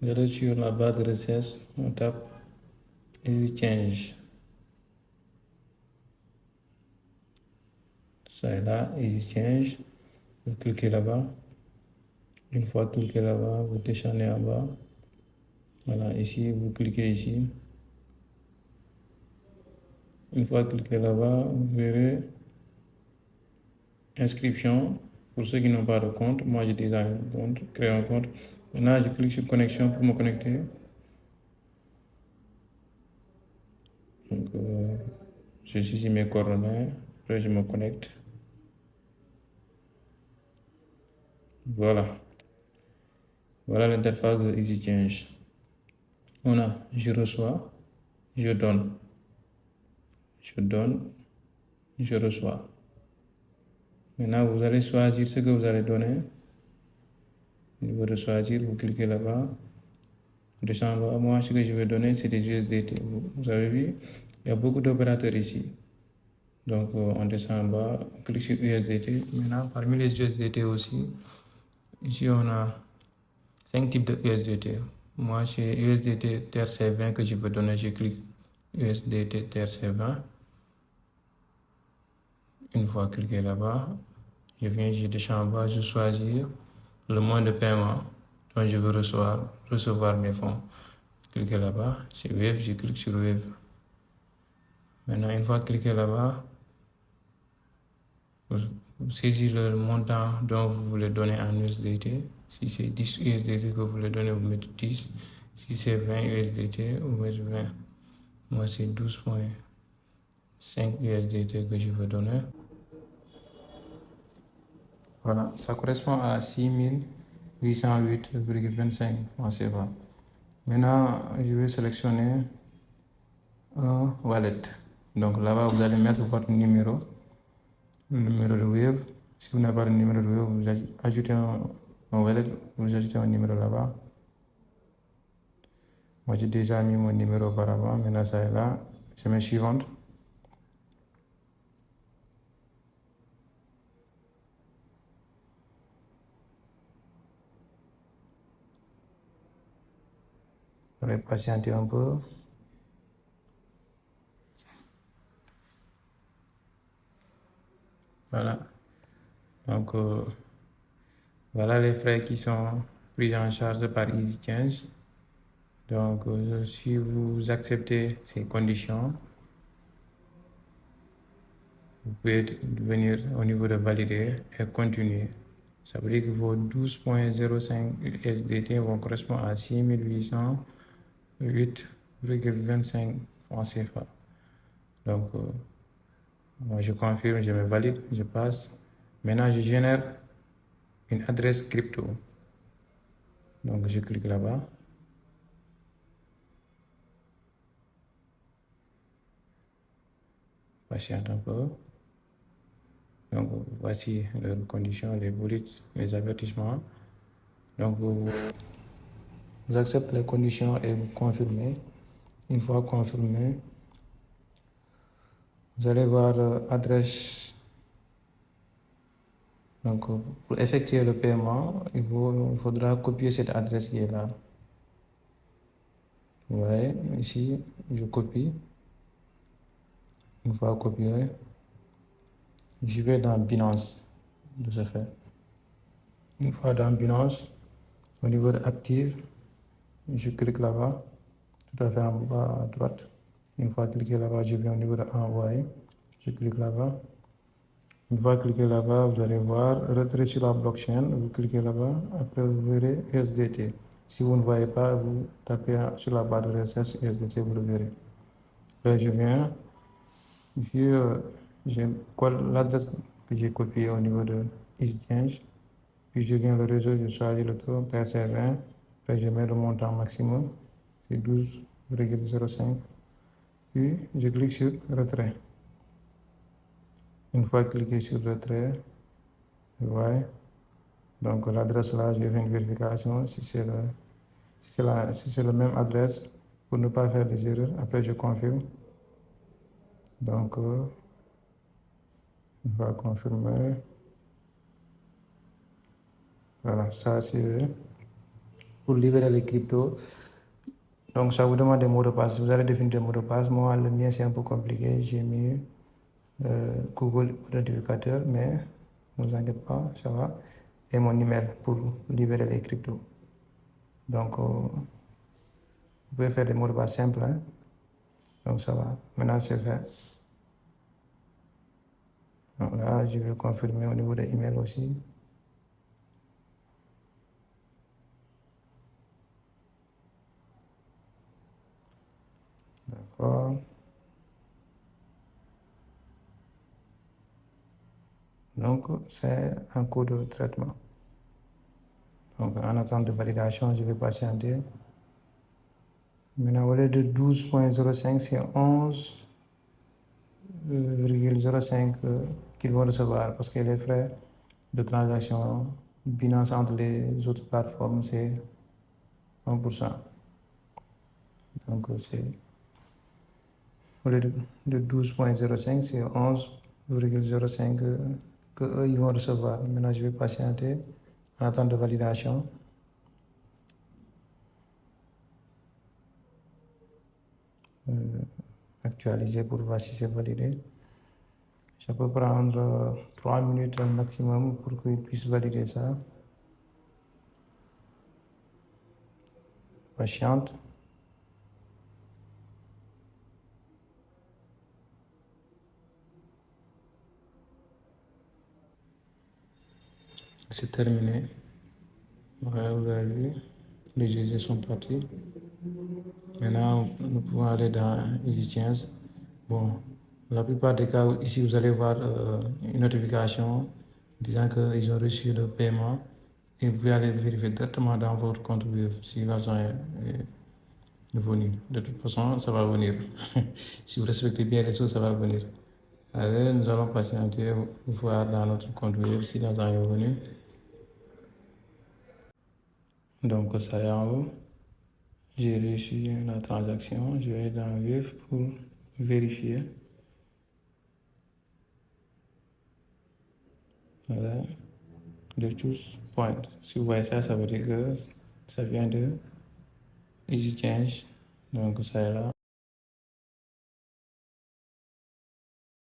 Vous allez sur la barre de recherche, on tape Easy Change. Ça est là, Easy Change. Vous cliquez là-bas. Une fois cliqué là-bas, vous descendez en bas. Voilà, ici, vous cliquez ici. Une fois cliqué là-bas, vous verrez inscription. Pour ceux qui n'ont pas de compte, moi j'ai déjà un compte, créer un compte. Maintenant, je clique sur connexion pour me connecter. Donc, je saisis mes coordonnées. Après, je me connecte. Voilà. Voilà l'interface de EasyChange. On a je reçois, je donne, je donne, je reçois. Maintenant, vous allez choisir ce que vous allez donner. Au niveau de choisir, vous cliquez là-bas. Descends. Moi, ce que je vais donner, c'est des USDT. Vous avez vu, il y a beaucoup d'opérateurs ici. Donc, on descend en bas, on clique sur USDT. Maintenant, parmi les USDT aussi, ici, on a 5 types de USDT. Moi, c'est USDT TRC20 que je veux donner. Je clique USDT TRC20. Une fois cliqué là-bas, je descends en bas, je choisis le moyen de paiement dont je veux recevoir mes fonds. Cliquez là-bas, c'est Wave, je clique sur Wave. Maintenant, une fois cliqué là-bas, vous saisissez le montant dont vous voulez donner en USDT. Si c'est 10 USDT que vous voulez donner, vous mettez 10. Si c'est 20 USDT, vous mettez 20. Moi, c'est 12,5 USDT que je veux donner. Voilà, ça correspond à 6808,25 francs CFA. Maintenant, je vais sélectionner un wallet. Donc là-bas, vous allez mettre votre numéro, le numéro de Wave. Si vous n'avez pas de numéro de Wave, vous ajoutez un wallet, vous ajoutez un numéro là-bas. Moi, j'ai déjà mis mon numéro auparavant. Maintenant, ça est là. Je mets suivante. Je vais patienter un peu. Voilà. Donc, voilà les frais qui sont pris en charge par EasyChange. Donc, si vous acceptez ces conditions, vous pouvez venir au niveau de valider et continuer. Ça veut dire que vos 12,05 USDT vont correspondre à 6808,25 francs CFA. Donc, moi je confirme, je me valide, je passe. Maintenant, je génère une adresse crypto. Donc, je clique là-bas. Patiente un peu. Donc, voici les conditions, les bullets, les avertissements. Donc, vous acceptez les conditions et vous confirmez. Une fois confirmé, vous allez voir adresse. Donc, pour effectuer le paiement, il faudra copier cette adresse qui est là. Vous voyez, ici, je copie. Une fois copié, je vais dans Binance de ce fait. Une fois dans Binance, au niveau de Active, je clique là-bas, tout à fait en bas à droite. Une fois cliqué là-bas, je vais au niveau de Envoyer. Je clique là-bas. Une fois cliqué là-bas, vous allez voir retrait sur la blockchain. Vous cliquez là-bas. Après, vous verrez USDT. Si vous ne voyez pas, vous tapez sur la barre de recherche USDT, vous le verrez. Là, je viens. Ici, j'ai l'adresse que j'ai copiée au niveau de EasyChange. Puis je viens le réseau, je choisis le taux TRC20. Après, je mets le montant maximum. C'est 12,05. Puis, je clique sur retrait. Une fois cliqué sur retrait, vous voyez. Donc l'adresse là, je fais une vérification si c'est la même adresse pour ne pas faire des erreurs. Après, je confirme. Donc, on va confirmer. Voilà, ça c'est pour libérer les cryptos. Donc ça vous demande des mots de passe. Vous allez définir des mots de passe. Moi, le mien, c'est un peu compliqué. J'ai mis Google Authentificateur, mais ne vous inquiétez pas, ça va. Et mon email pour libérer les cryptos. Donc, vous pouvez faire des mots de passe simples. Hein? Donc, ça va. Maintenant, c'est fait. Donc là, je vais confirmer au niveau de l'email aussi. D'accord. Donc, c'est un cours de traitement. Donc, en attente de validation, je vais patienter. Maintenant, au lieu de 12,05, c'est 11,05 qu'ils vont recevoir parce que les frais de transaction Binance entre les autres plateformes, c'est 1%. Donc, c'est au lieu de 12,05, c'est 11,05 que eux, ils vont recevoir. Maintenant, je vais patienter en attente de validation. Actualiser pour voir si c'est validé. Ça peut prendre 3 minutes maximum pour qu'ils puissent valider ça. Patiente. C'est terminé. Ouais, vous avez vu, les GG sont partis. Maintenant, nous pouvons aller dans EasyChange. Bon, la plupart des cas, ici, vous allez voir une notification disant qu'ils ont reçu le paiement et vous pouvez aller vérifier directement dans votre compte Wave si l'argent est venu. De toute façon, ça va venir. Si vous respectez bien les choses, ça va venir. Allez, nous allons patienter, voir dans notre compte Wave si l'argent est venu. Donc, ça est en haut. J'ai reçu la transaction. Je vais dans Wave pour vérifier. Voilà. De tous point. Si vous voyez ça, ça veut dire que ça vient de EasyChange. Donc, ça est là.